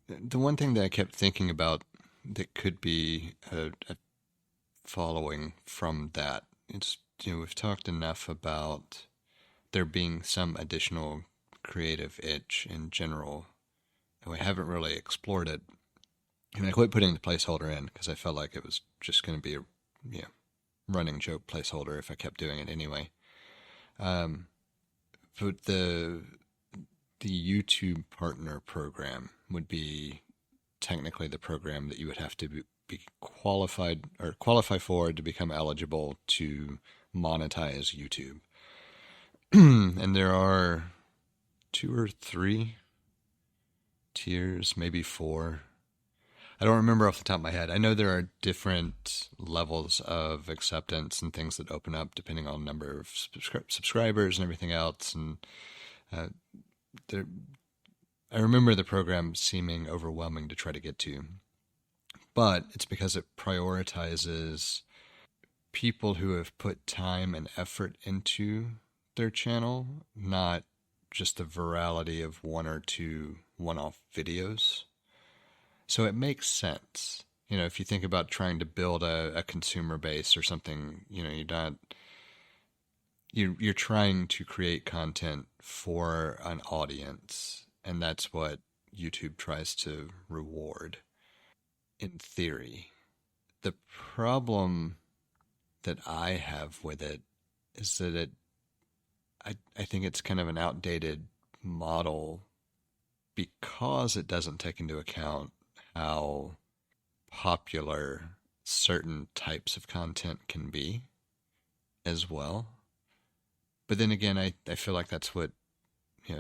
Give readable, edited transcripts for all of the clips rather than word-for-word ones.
The one thing that I kept thinking about that could be a following from that, it's, we've talked enough about there being some additional creative itch in general, and we haven't really explored it. I mean, I quit putting the placeholder in because I felt like it was just going to be a yeah, running joke placeholder if I kept doing it anyway. Um, but the YouTube partner program would be technically the program that you would have to be qualified or qualify for to become eligible to monetize YouTube. And there are two or three tiers, maybe four. I don't remember off the top of my head. I know there are different levels of acceptance and things that open up depending on number of subscribers and everything else. And uh, there, I remember the program seeming overwhelming to try to get to, but it's because it prioritizes people who have put time and effort into their channel, not just the virality of one or two one-off videos. So it makes sense. If you think about trying to build a consumer base or something, you're trying to create content for an audience, and that's what YouTube tries to reward in theory. The problem that I have with it is that I think it's kind of an outdated model because it doesn't take into account how popular certain types of content can be as well. But then again, I feel like that's what,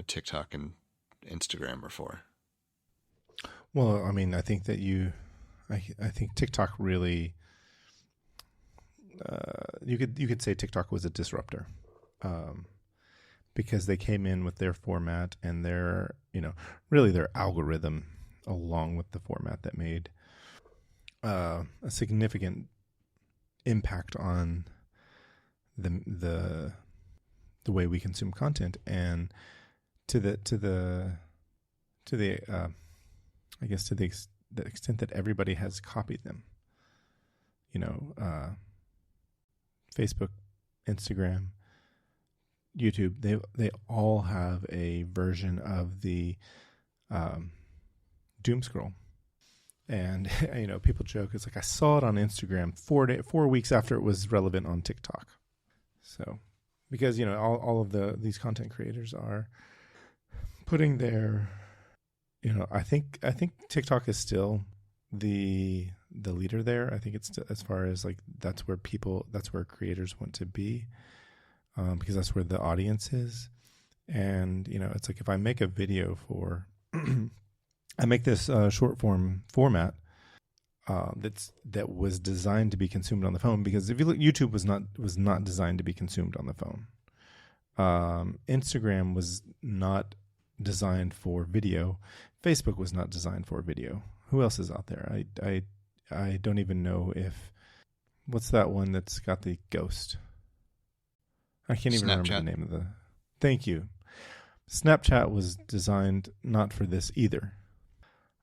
TikTok and Instagram are for. Well, I mean, I think that I think TikTok really, you could say TikTok was a disruptor, because they came in with their format and their, really their algorithm along with the format that made a significant impact on the way we consume content, and to the I guess to the extent that everybody has copied them. Facebook, Instagram, YouTube, they all have a version of the doom scroll. And people joke, it's like I saw it on Instagram 4 weeks after it was relevant on TikTok. So because all of these content creators are putting their I think TikTok is still the leader there. I think it's still, as far as like that's where creators want to be, because that's where the audience is. And it's like if I make a video for I make this short form format that was designed to be consumed on the phone, because if you look, YouTube was not designed to be consumed on the phone. Instagram was not designed for video. Facebook was not designed for video. Who else is out there? I don't even know if, what's that one that's got the ghost? I can't even remember the name of the. Thank you. Snapchat was designed not for this either.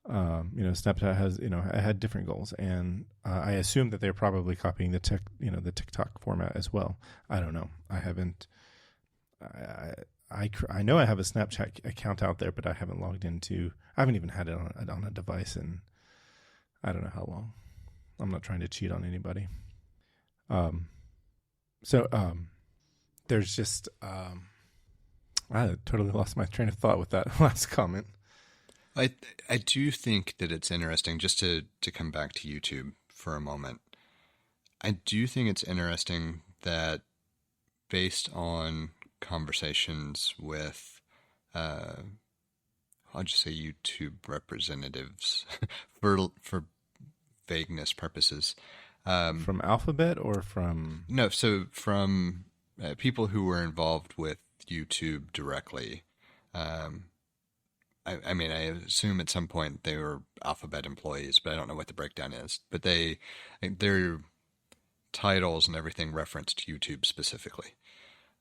Snapchat has, it had different goals, and I assume that they're probably copying the TikTok format as well. I don't know. I haven't. I know I have a Snapchat account out there, but I haven't logged into. I haven't even had it on a device in I don't know how long. I'm not trying to cheat on anybody. There's just I totally lost my train of thought with that last comment. I do think that it's interesting, just to come back to YouTube for a moment. I do think it's interesting that based on conversations with, I'll just say YouTube representatives for vagueness purposes. From Alphabet or from? No, so from people who were involved with YouTube directly. I mean, I assume at some point they were Alphabet employees, but I don't know what the breakdown is. But their titles and everything referenced YouTube specifically.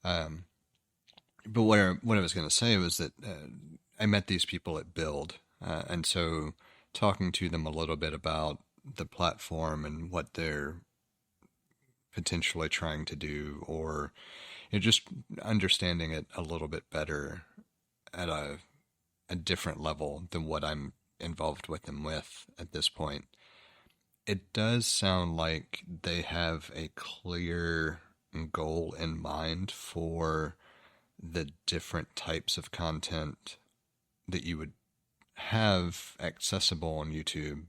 But what I was going to say was that I met these people at Build, and so talking to them a little bit about the platform and what they're potentially trying to do, or just understanding it a little bit better at a different level than what I'm involved with them with at this point. It does sound like they have a clear goal in mind for the different types of content that you would have accessible on YouTube,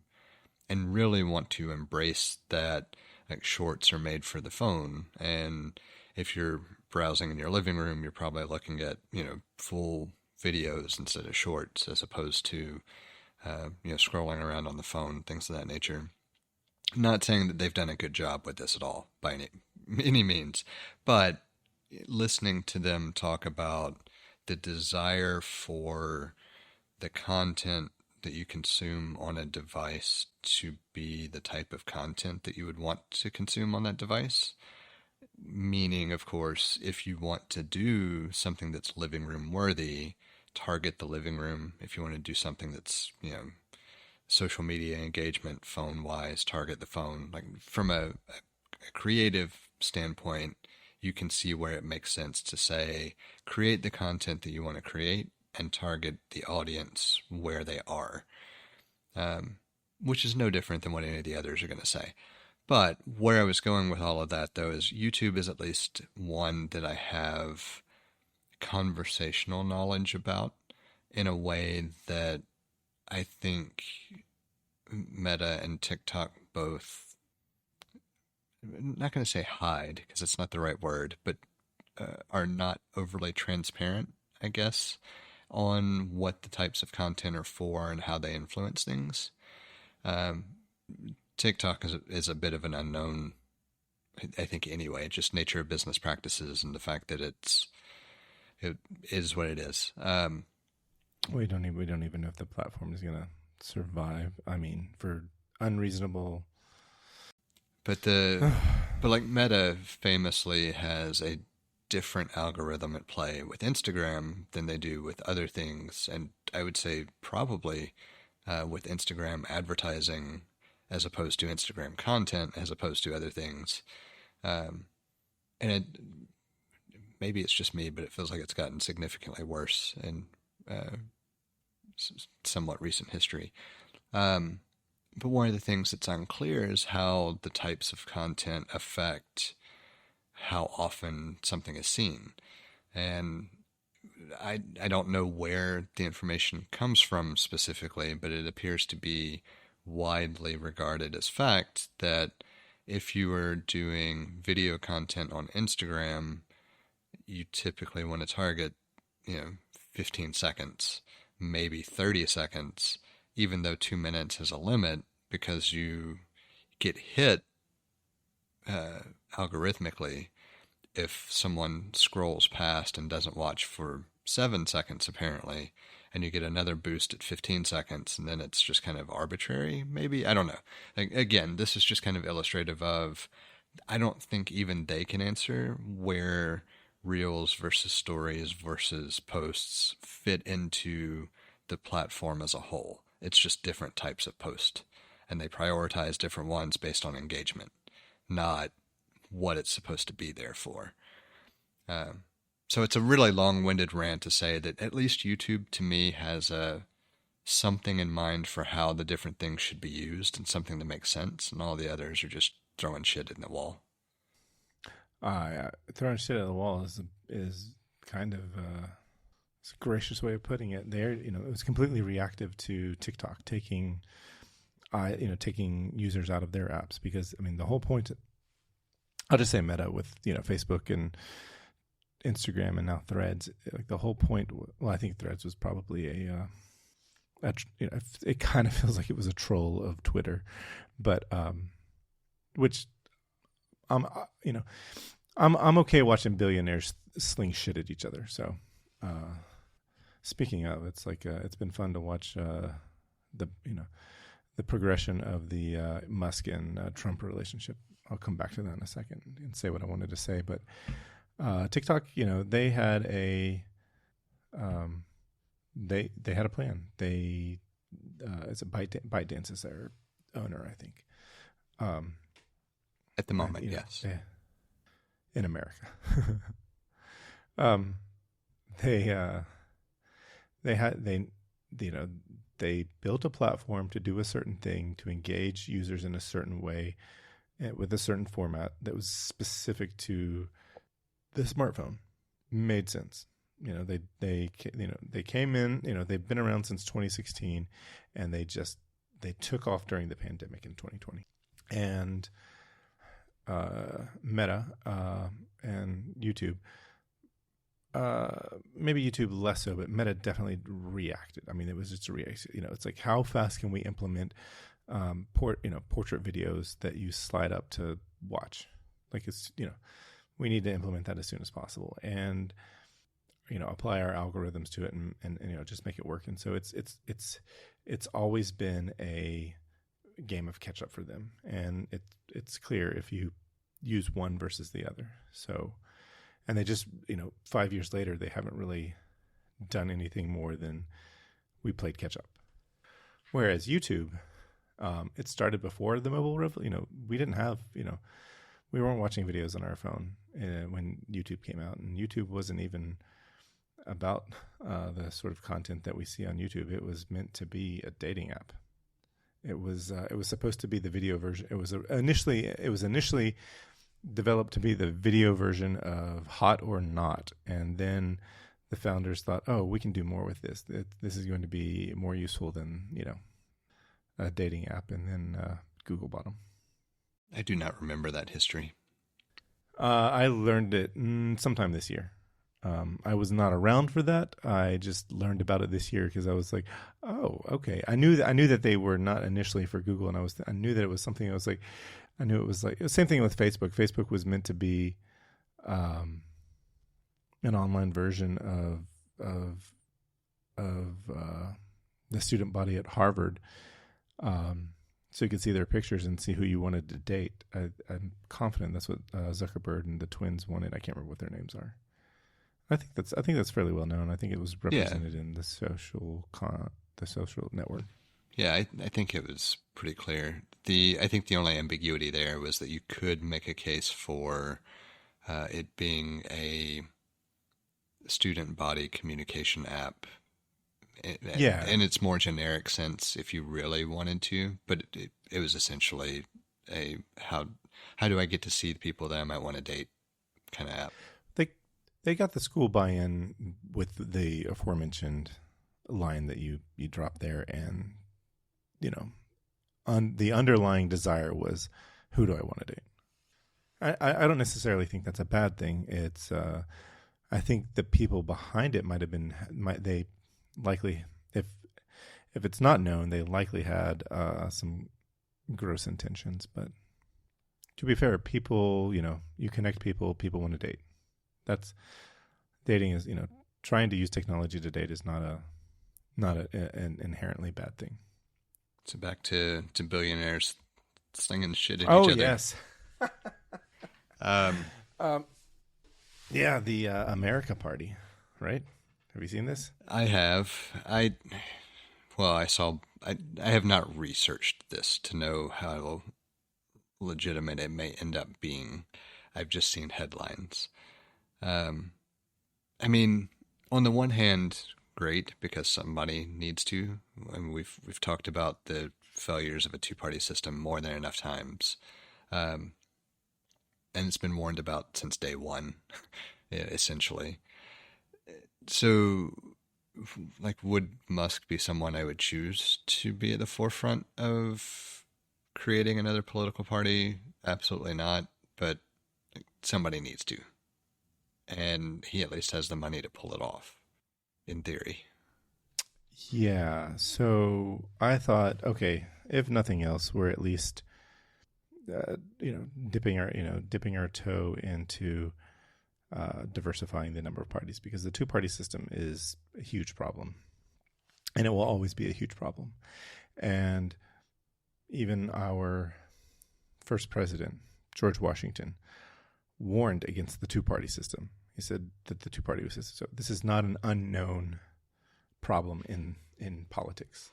and really want to embrace that. Like, shorts are made for the phone, and if you're browsing in your living room, you're probably looking at, full videos instead of shorts, as opposed to scrolling around on the phone, things of that nature. Not saying that they've done a good job with this at all by any means, but listening to them talk about the desire for the content that you consume on a device to be the type of content that you would want to consume on that device. Meaning, of course, if you want to do something that's living room worthy, target the living room. If you want to do something that's, social media engagement phone wise, target the phone. Like, from a creative standpoint, you can see where it makes sense to say, create the content that you want to create and target the audience where they are, which is no different than what any of the others are going to say. But where I was going with all of that, though, is YouTube is at least one that I have conversational knowledge about in a way that I think Meta and TikTok both, I'm not going to say hide, because it's not the right word, but are not overly transparent, I guess, on what the types of content are for and how they influence things. TikTok is a bit of an unknown, I think, anyway. Just nature of business practices and the fact that it is what it is. We don't even know if the platform is going to survive. I mean, for unreasonable. But like, Meta famously has a different algorithm at play with Instagram than they do with other things, and I would say probably with Instagram advertising as opposed to Instagram content as opposed to other things. And maybe it's just me, but it feels like it's gotten significantly worse in somewhat recent history. But one of the things that's unclear is how the types of content affect how often something is seen. And I don't know where the information comes from specifically, but it appears to be widely regarded as fact that if you are doing video content on Instagram, you typically want to target, 15 seconds, maybe 30 seconds, even though 2 minutes is a limit, because you get hit algorithmically if someone scrolls past and doesn't watch for 7 seconds, apparently, and you get another boost at 15 seconds, and then it's just kind of arbitrary, maybe? I don't know. Again, this is just kind of illustrative of, I don't think even they can answer where reels versus stories versus posts fit into the platform as a whole. It's just different types of post, and they prioritize different ones based on engagement, not what it's supposed to be there for. So it's a really long-winded rant to say that at least YouTube, to me, has something in mind for how the different things should be used and something that makes sense, and all the others are just throwing shit in the wall. Throwing shit at the wall is kind of it's a gracious way of putting it. There, it was completely reactive to TikTok taking users out of their apps, because the whole point. I'll just say Meta with Facebook and Instagram and now Threads. Like, the whole point. Well, I think Threads was probably it kind of feels like it was a troll of Twitter, but which I'm okay watching billionaires sling shit at each other. So speaking of, it's like it's been fun to watch the progression of the Musk and Trump relationship. I'll come back to that in a second and say what I wanted to say. But TikTok, they had they had a plan. They it's a ByteDance is their owner, I think. At the moment, yes. In America. They built a platform to do a certain thing, to engage users in a certain way with a certain format that was specific to the smartphone. Made sense. They came in, they've been around since 2016, and they took off during the pandemic in 2020. And Meta and YouTube, maybe YouTube less so, but Meta definitely reacted. I mean, it was just a reaction. It's like, how fast can we implement portrait videos that you slide up to watch? Like, we need to implement that as soon as possible, and apply our algorithms to it, and just make it work. And so it's always been a game of catch up for them, and it's clear if you use one versus the other. So, and they just 5 years later, they haven't really done anything more than we played catch up. Whereas YouTube, it started before the mobile revolution. We didn't have we weren't watching videos on our phone when YouTube came out, and YouTube wasn't even about the sort of content that we see on YouTube. It was meant to be a dating app. It was supposed to be the video version. It was initially developed to be the video version of Hot or Not, and then the founders thought, oh, we can do more with this. This is going to be more useful than a dating app, and then Google bought them. I do not remember that history. I learned it sometime this year. I was not around for that. I just learned about it this year because I was like, oh, okay. I knew that they were not initially for Google, and I knew that it was something. I knew it was like the same thing with Facebook. Facebook was meant to be an online version of the student body at Harvard. So you could see their pictures and see who you wanted to date. I'm confident that's what Zuckerberg and the twins wanted. I can't remember what their names are. I think that's fairly well known. I think it was represented in the social network. Yeah, I think it was pretty clear. I think the only ambiguity there was that you could make a case for it being a student body communication app. In its more generic sense, if you really wanted to, but it was essentially a how do I get to see the people that I might want to date kind of app. They got the school buy-in with the aforementioned line that you dropped there, and the underlying desire was, who do I want to date? I don't necessarily think that's a bad thing. It's I think the people behind it they likely, if it's not known, they likely had some gross intentions. But to be fair, people, you connect people want to date. That's dating is, trying to use technology to date is not an inherently bad thing. So back to billionaires slinging shit at each other. Oh, yes. Yeah, the America Party, right? Have you seen this? I have. I have not researched this to know how legitimate it may end up being. I've just seen headlines. I mean, on the one hand, great, because somebody needs to. I mean, we've talked about the failures of a two-party system more than enough times, and it's been warned about since day one, essentially. So, would Musk be someone I would choose to be at the forefront of creating another political party? Absolutely not, but somebody needs to. And he at least has the money to pull it off, in theory. Yeah, so I thought, okay, if nothing else, we're at least, dipping our toe into diversifying the number of parties, because the two-party system is a huge problem, and it will always be a huge problem. And even our first president, George Washington, warned against the two-party system. He said that the two-party system. So this is not an unknown problem in politics.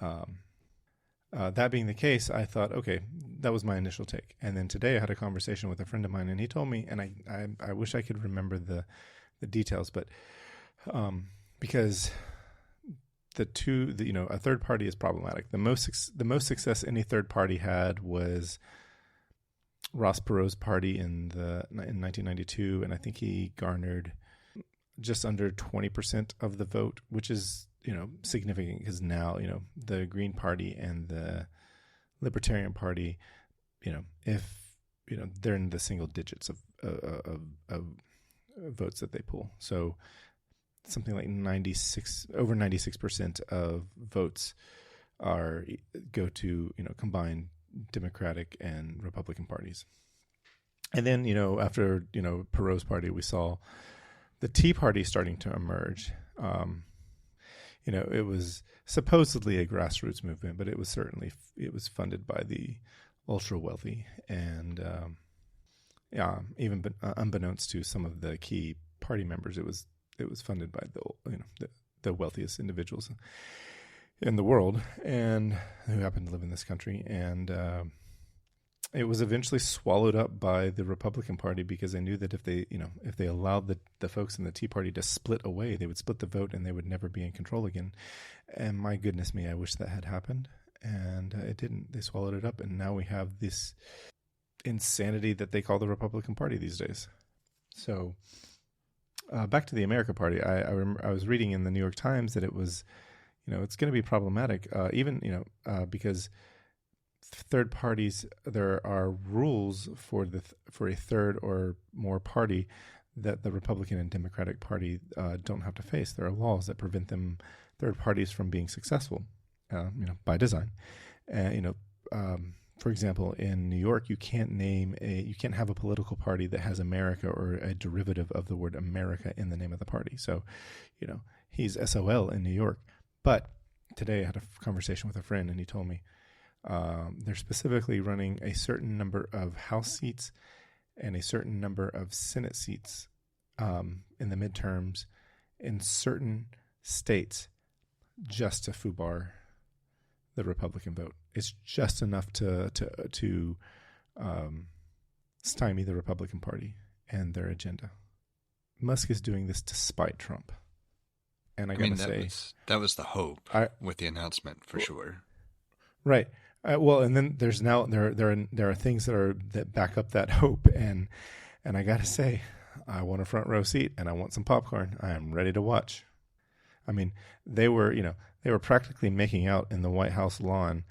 That being the case, I thought, okay, that was my initial take. And then today I had a conversation with a friend of mine, and he told me, and I wish I could remember the details, but because a third party is problematic. The most success any third party had was Ross Perot's party in 1992, and I think he garnered just under 20% of the vote, which is significant because now the Green Party and the Libertarian Party, if they're in the single digits of votes that they pull. So something like over 96% of votes go to combined Democratic and Republican parties. And then after Perot's party, we saw the Tea Party starting to emerge. It was supposedly a grassroots movement, but it was funded by the ultra wealthy, and even unbeknownst to some of the key party members, it was funded by the wealthiest individuals in the world, and who happen to live in this country. And it was eventually swallowed up by the Republican Party because they knew that if they allowed the folks in the Tea Party to split away, they would split the vote and they would never be in control again. And my goodness me, I wish that had happened. And it didn't. They swallowed it up, and now we have this insanity that they call the Republican Party these days. So back to the America Party, I remember I was reading in the New York Times that it was, it's going to be problematic, because third parties, there are rules for a third or more party that the Republican and Democratic Party don't have to face. There are laws that prevent third parties from being successful, by design. For example, in New York, you can't have a political party that has America or a derivative of the word America in the name of the party. So, he's SOL in New York. But today I had a conversation with a friend, and he told me they're specifically running a certain number of House seats and a certain number of Senate seats in the midterms in certain states just to foobar the Republican vote. It's just enough to stymie the Republican Party and their agenda. Musk is doing this to spite Trump. And I gotta say, that was the hope with the announcement for sure. Right. And then there's now there are things that back up that hope, and I gotta say, I want a front row seat and I want some popcorn. I am ready to watch. I mean, they were practically making out in the White House lawn,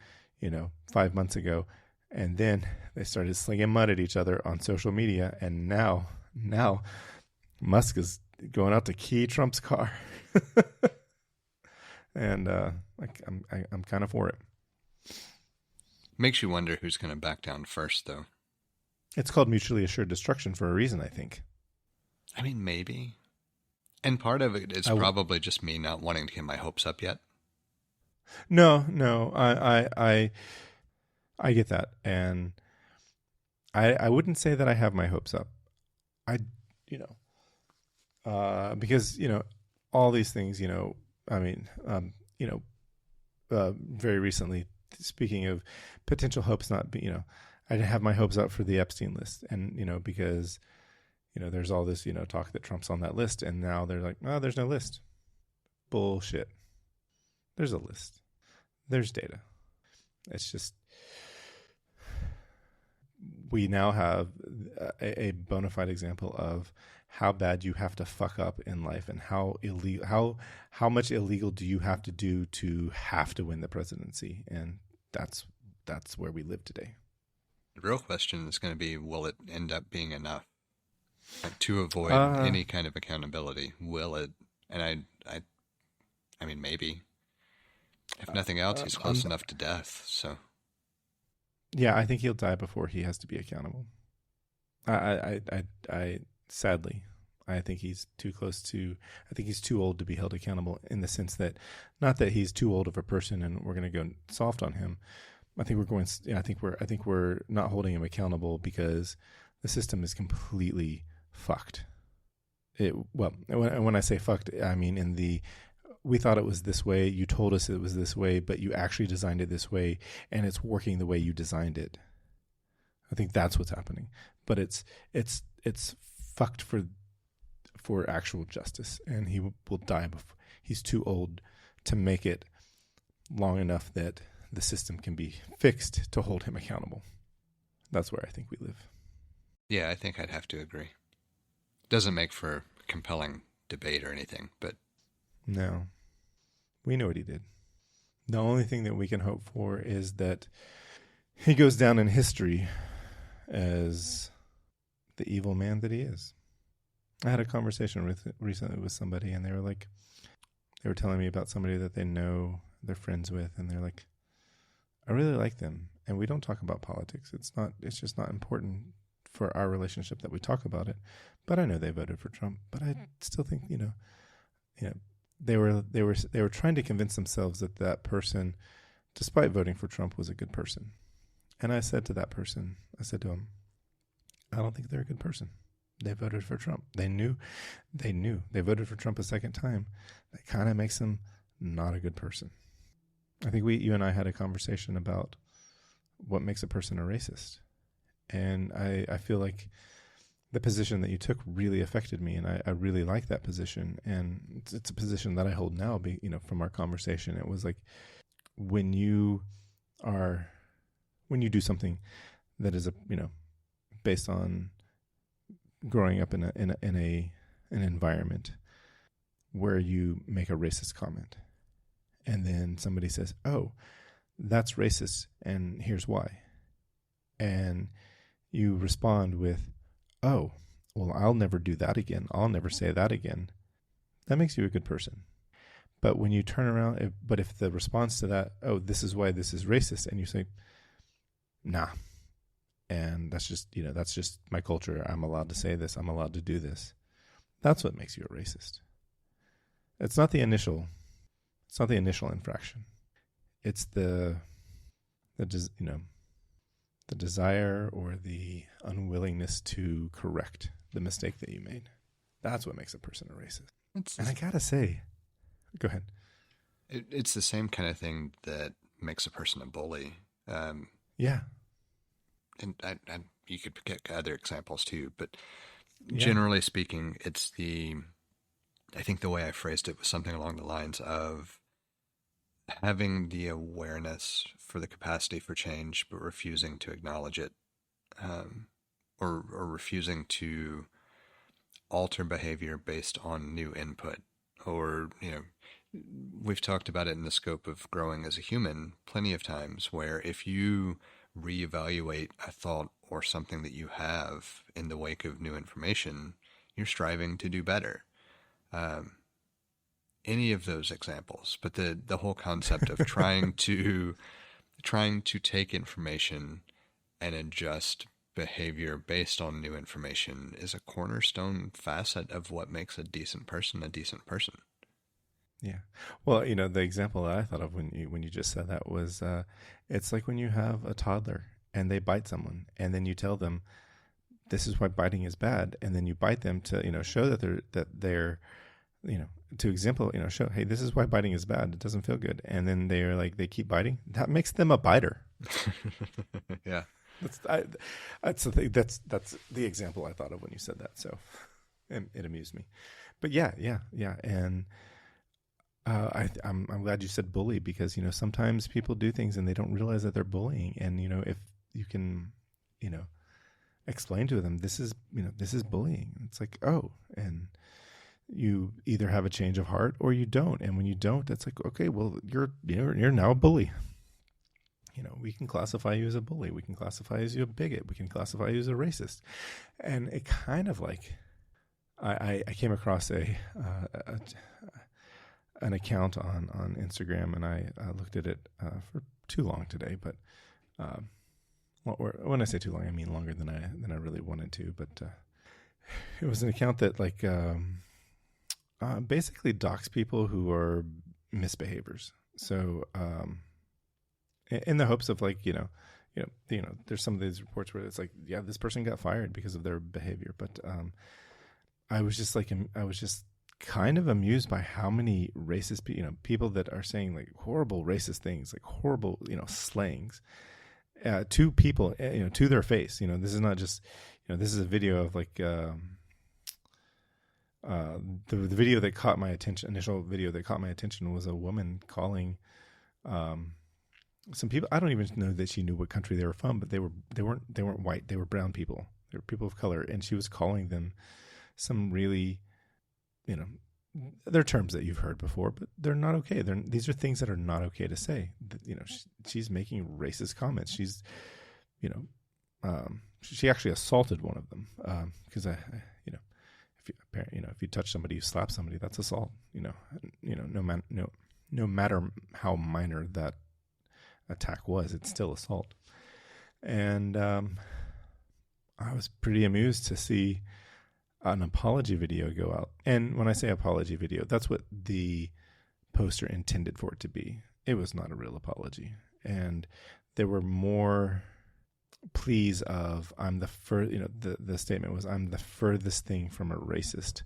5 months ago, and then they started slinging mud at each other on social media, and now Musk is going out to key Trump's car, and I'm kind of for it. Makes you wonder who's going to back down first, though. It's called mutually assured destruction for a reason, I think. I mean, maybe. And part of it is probably just me not wanting to get my hopes up yet. No, I get that, and I wouldn't say that I have my hopes up. Because all these things, very recently, speaking of potential hopes not be, I have my hopes up for the Epstein list, and because there's all this talk that Trump's on that list, and now they're like, oh, there's no list. Bullshit. There's a list. There's data. It's just we now have a bona fide example of how bad you have to fuck up in life, and how illegal, how much illegal do you have to do to have to win the presidency, and that's where we live today. The real question is going to be, will it end up being enough to avoid any kind of accountability? Will it? And I mean, maybe. If nothing else, he's close enough to death. So, yeah, I think he'll die before he has to be accountable. I sadly, I think he's too close to. I think he's too old to be held accountable, in the sense that, not that he's too old of a person and we're going to go soft on him. I think we're going. I think we're not holding him accountable because the system is completely fucked. When I say fucked, I mean in the we thought it was this way. You told us it was this way, but you actually designed it this way, and it's working the way you designed it. I think that's what's happening. But it's fucked for actual justice, and he will die before he's too old to make it long enough that the system can be fixed to hold him accountable. That's where I think we live. Yeah, I think I'd have to agree. Doesn't make for compelling debate or anything, but no, we know what he did. The only thing that we can hope for is that he goes down in history as the evil man that he is. I had a conversation recently with somebody, and they were telling me about somebody that they know, they're friends with, and they're like, I really like them, and we don't talk about politics. It's just not important for our relationship that we talk about it. But I know they voted for Trump, but I still think, they were trying to convince themselves that person, despite voting for Trump, was a good person. And I said to that person, I said to him, I don't think they're a good person. They voted for Trump. They knew. They voted for Trump a second time. That kind of makes them not a good person. I think you and I had a conversation about what makes a person a racist. And I feel like the position that you took really affected me, and I really like that position. And it's a position that I hold now, from our conversation. It was like when you do something that is based on growing up in an environment where you make a racist comment, and then somebody says, "Oh, that's racist, and here's why," and you respond with, "Oh, well, I'll never do that again. I'll never say that again." That makes you a good person. But when you turn around, if the response to that, "Oh, this is why this is racist," and you say, "Nah," and that's just my culture. I'm allowed to say this. I'm allowed to do this. That's what makes you a racist. It's not the initial infraction. It's the desire or the unwillingness to correct the mistake that you made. That's what makes a person a racist. And I gotta say, go ahead. It's the same kind of thing that makes a person a bully. Yeah. And you could get other examples too, but Yeah. Generally speaking, I think the way I phrased it was something along the lines of having the awareness for the capacity for change, but refusing to acknowledge it, or refusing to alter behavior based on new input. Or, we've talked about it in the scope of growing as a human plenty of times, where if you reevaluate a thought or something that you have in the wake of new information, you're striving to do better. Any of those examples, but the whole concept of trying to take information and adjust behavior based on new information is a cornerstone facet of what makes a decent person a decent person. Yeah. Well, the example that I thought of when you just said that was, it's like when you have a toddler and they bite someone, and then you tell them, this is why biting is bad. And then you bite them to, show that they're, show, hey, this is why biting is bad. It doesn't feel good. And then they're like, they keep biting. That makes them a biter. Yeah. That's the thing. That's the example I thought of when you said that. So it amused me, but yeah. And, I'm glad you said bully, because sometimes people do things and they don't realize that they're bullying. And if you can explain to them, this is bullying. It's like, oh, and you either have a change of heart or you don't. And when you don't, it's like, okay, well, you're now a bully. We can classify you as a bully. We can classify you as a bigot. We can classify you as a racist. And it kind of like, I came across an account on Instagram, and I looked at it for too long today. But when I say too long, I mean longer than I really wanted to. But it was an account that basically docks people who are misbehaviors. So in the hopes of there's some of these reports where it's like, yeah, this person got fired because of their behavior. But I was just kind of amused by how many racist, people that are saying like horrible racist things, like horrible, slangs, to people, to their face. This is not just, this is a video of like, the video that caught my attention, initial video that caught my attention was a woman calling, some people. I don't even know that she knew what country they were from, but they weren't white. They were brown people. They were people of color. And she was calling them some really, they're terms that you've heard before, but they're not okay. These are things that are not okay to say. She's making racist comments. She's, she actually assaulted one of them. Because if you touch somebody, you slap somebody, that's assault. No matter how minor that attack was, it's still assault. And I was pretty amused to see an apology video go out. And when I say apology video, that's what the poster intended for it to be. It was not a real apology. And there were more pleas of, I'm the statement was, I'm the furthest thing from a racist.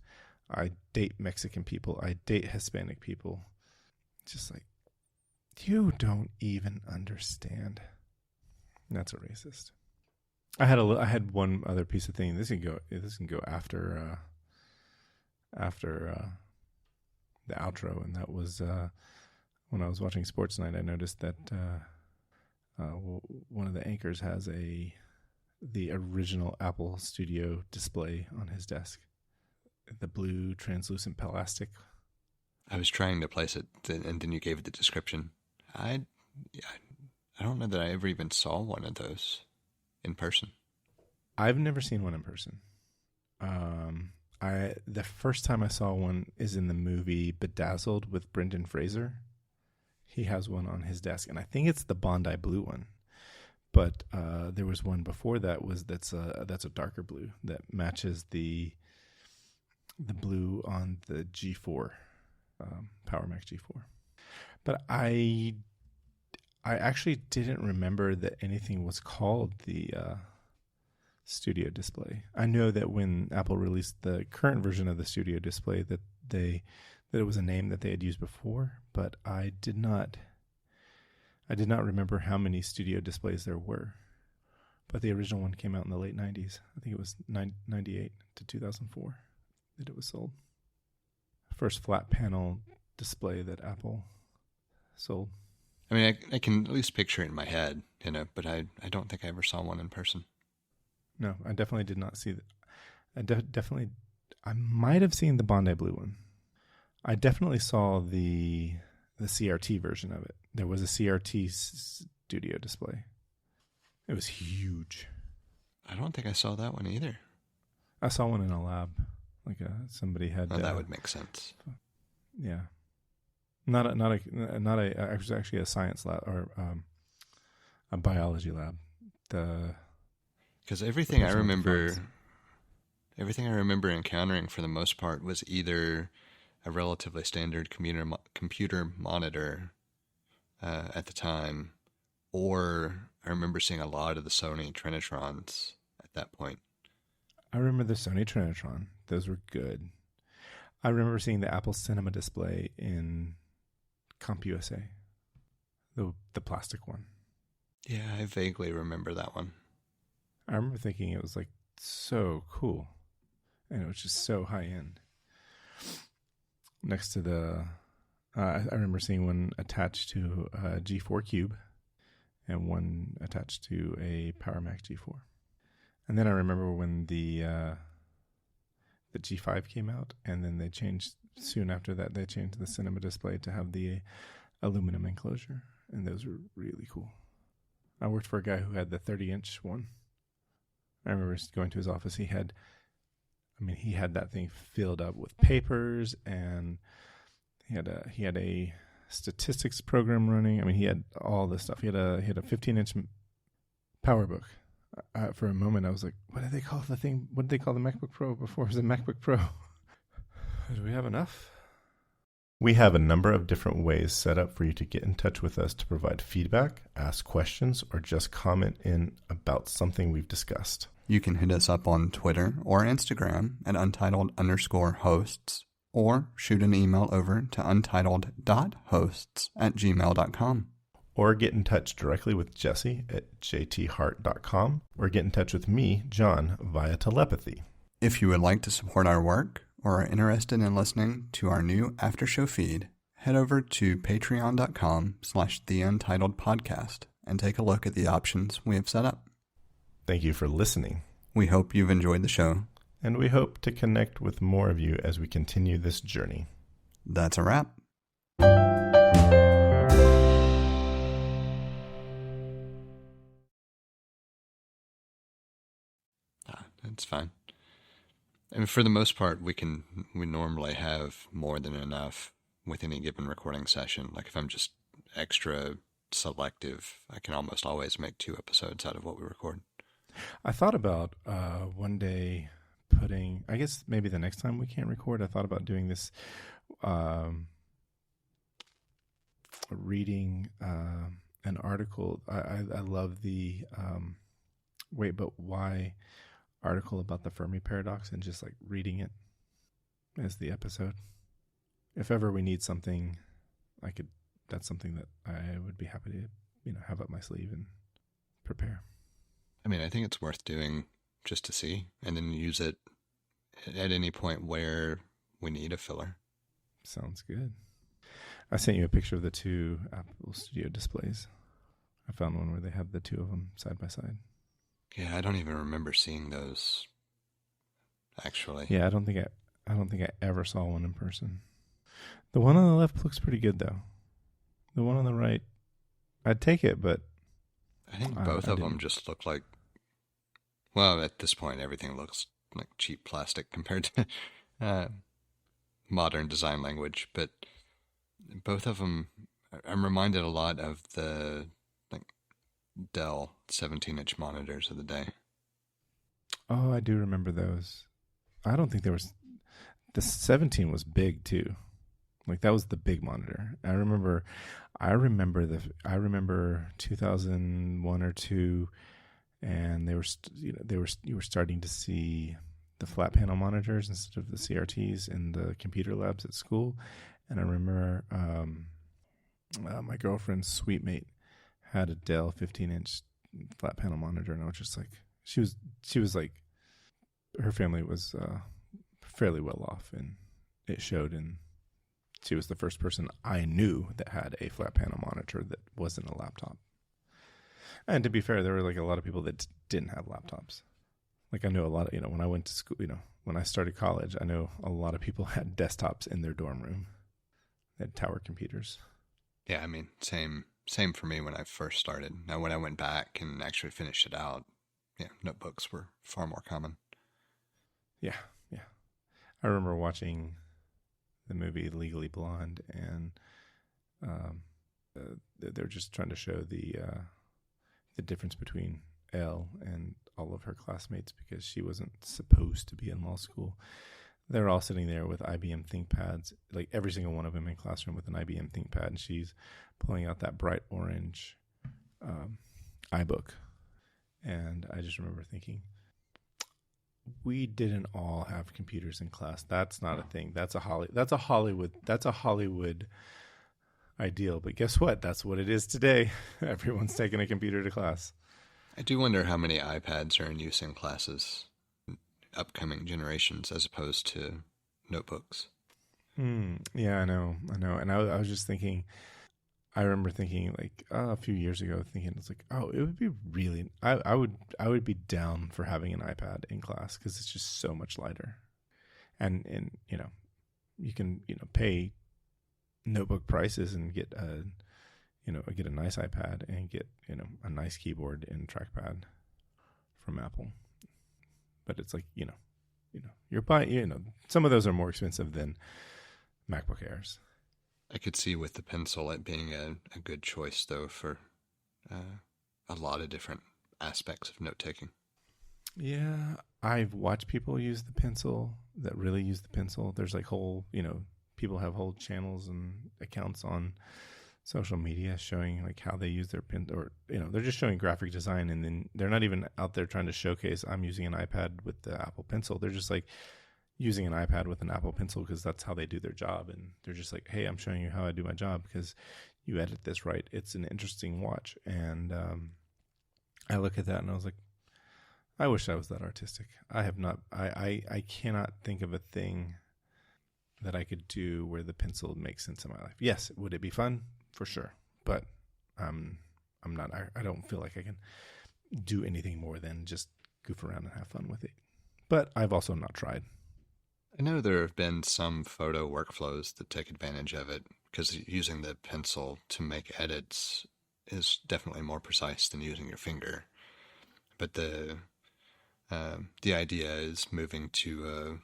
I date Mexican people. I date Hispanic people. Just like, you don't even understand. That's a racist. I had one other piece of thing. This can go after the outro, and that was when I was watching Sports Night. I noticed that one of the anchors has the original Apple Studio display on his desk, the blue translucent plastic. I was trying to place it, and then you gave it the description. I don't know that I ever even saw one of those in person. I've never seen one in person. The first time I saw one is in the movie Bedazzled with Brendan Fraser. He has one on his desk, and I think it's the Bondi blue one. But there was one before that that's a darker blue that matches the blue on the G4, Power Mac G4. But I actually didn't remember that anything was called the Studio Display. I know that when Apple released the current version of the Studio Display that it was a name that they had used before, but I did not remember how many Studio Displays there were. But the original one came out in the late 90s. I think it was 98 to 2004 that it was sold. First flat panel display that Apple sold. I mean, I can at least picture it in my head, but I don't think I ever saw one in person. No, I definitely did not see that. I might have seen the Bondi blue one. I definitely saw the CRT version of it. There was a CRT Studio Display. It was huge. I don't think I saw that one either. I saw one in a lab. Like somebody had. Oh, that would make sense. Yeah. It was actually a science lab or a biology lab. Because everything I remember encountering for the most part was either a relatively standard computer monitor at the time, or I remember seeing a lot of the Sony Trinitrons at that point. I remember the Sony Trinitron. Those were good. I remember seeing the Apple Cinema display in CompUSA, the plastic one. Yeah, I vaguely remember that one. I remember thinking it was like so cool, and it was just so high end. Next to the, I remember seeing one attached to a G4 Cube, and one attached to a Power Mac G4. And then I remember when the G5 came out, and then soon after that, they changed the cinema display to have the aluminum enclosure, and those were really cool. I worked for a guy who had the 30-inch one. I remember going to his office. He had that thing filled up with papers, and he had a statistics program running. I mean, he had all this stuff. He had a 15-inch PowerBook. For a moment, I was like, what did they call the thing? What did they call the MacBook Pro before it was a MacBook Pro? Do we have enough? We have a number of different ways set up for you to get in touch with us to provide feedback, ask questions, or just comment in about something we've discussed. You can hit us up on Twitter or Instagram at untitled_hosts. or shoot an email over to untitled.hosts@gmail.com. Or get in touch directly with Jesse at jthart.com, or get in touch with me, John, via telepathy. If you would like to support our work or are interested in listening to our new after show feed, head over to patreon.com/theUntitledPodcast and take a look at the options we have set up. Thank you for listening. We hope you've enjoyed the show. And we hope to connect with more of you as we continue this journey. That's a wrap. It's fine. And for the most part, we normally have more than enough with any given recording session. Like if I'm just extra selective, I can almost always make 2 episodes out of what we record. I thought about one day I guess maybe the next time we can't record, I thought about doing this, reading an article. I love the Wait, But Why article about the Fermi paradox, and just like reading it as the episode. If ever we need something, that's something that I would be happy to, have up my sleeve and prepare. I mean, I think it's worth doing just to see, and then use it at any point where we need a filler. Sounds good. I sent you a picture of the 2 Apple Studio displays. I found one where they have the 2 of them side by side. Yeah, I don't even remember seeing those, actually. Yeah, I don't think I ever saw one in person. The one on the left looks pretty good, though. The one on the right, I'd take it, but I think both of them just look like, well, at this point, everything looks like cheap plastic compared to modern design language. But both of them, I'm reminded a lot of the Dell 17-inch monitors of the day. Oh, I do remember those. I don't think there was... The 17 was big, too. Like, that was the big monitor. I remember 2001 or 2, and you were starting to see the flat panel monitors instead of the CRTs in the computer labs at school. And I remember my girlfriend's sweet mate had a Dell 15-inch flat panel monitor, and I was just like, she was like, her family was fairly well off, and it showed. And she was the first person I knew that had a flat panel monitor that wasn't a laptop. And to be fair, there were like a lot of people that didn't have laptops. Like I know a lot of, when I went to school, when I started college, I know a lot of people had desktops in their dorm room. They had tower computers. Yeah, I mean, same for me when I first started. Now, when I went back and actually finished it out, yeah, notebooks were far more common. Yeah. I remember watching the movie Legally Blonde, and they're just trying to show the difference between Elle and all of her classmates, because she wasn't supposed to be in law school. They're all sitting there with IBM ThinkPads, like every single one of them in classroom with an IBM ThinkPad, and she's pulling out that bright orange iBook. And I just remember thinking, we didn't all have computers in class. That's not a thing. That's a Hollywood ideal. But guess what? That's what it is today. Everyone's taking a computer to class. I do wonder how many iPads are in use in classes, upcoming generations, as opposed to notebooks. Yeah, I know. And I was just thinking, I remember thinking like a few years ago, thinking it's like, oh, it would be really, I would be down for having an iPad in class, because it's just so much lighter, and you can pay notebook prices and get a nice iPad and get a nice keyboard and trackpad from Apple. But it's like you're buying some of those are more expensive than MacBook Airs. I could see with the pencil it being a good choice, though, for a lot of different aspects of note-taking. Yeah, I've watched people use the pencil that really use the pencil. There's like whole, people have whole channels and accounts on social media showing like how they use their pen, or, they're just showing graphic design, and then they're not even out there trying to showcase I'm using an iPad with the Apple Pencil. They're just like, using an iPad with an Apple Pencil because that's how they do their job. And they're just like, hey, I'm showing you how I do my job because you edit this right. It's an interesting watch. And I look at that and I was like, I wish I was that artistic. I have not, I cannot think of a thing that I could do where the pencil makes sense in my life. Yes, would it be fun? For sure. But I'm not, I don't feel like I can do anything more than just goof around and have fun with it. But I've also not tried. I know there have been some photo workflows that take advantage of it because using the pencil to make edits is definitely more precise than using your finger. But the idea is moving to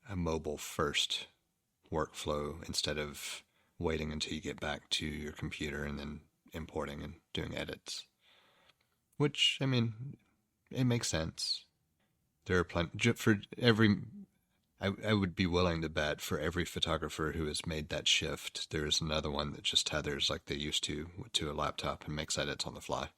a mobile first workflow instead of waiting until you get back to your computer and then importing and doing edits. Which, I mean, it makes sense. There are plenty for every. I would be willing to bet for every photographer who has made that shift, there's another one that just tethers like they used to a laptop and makes edits on the fly.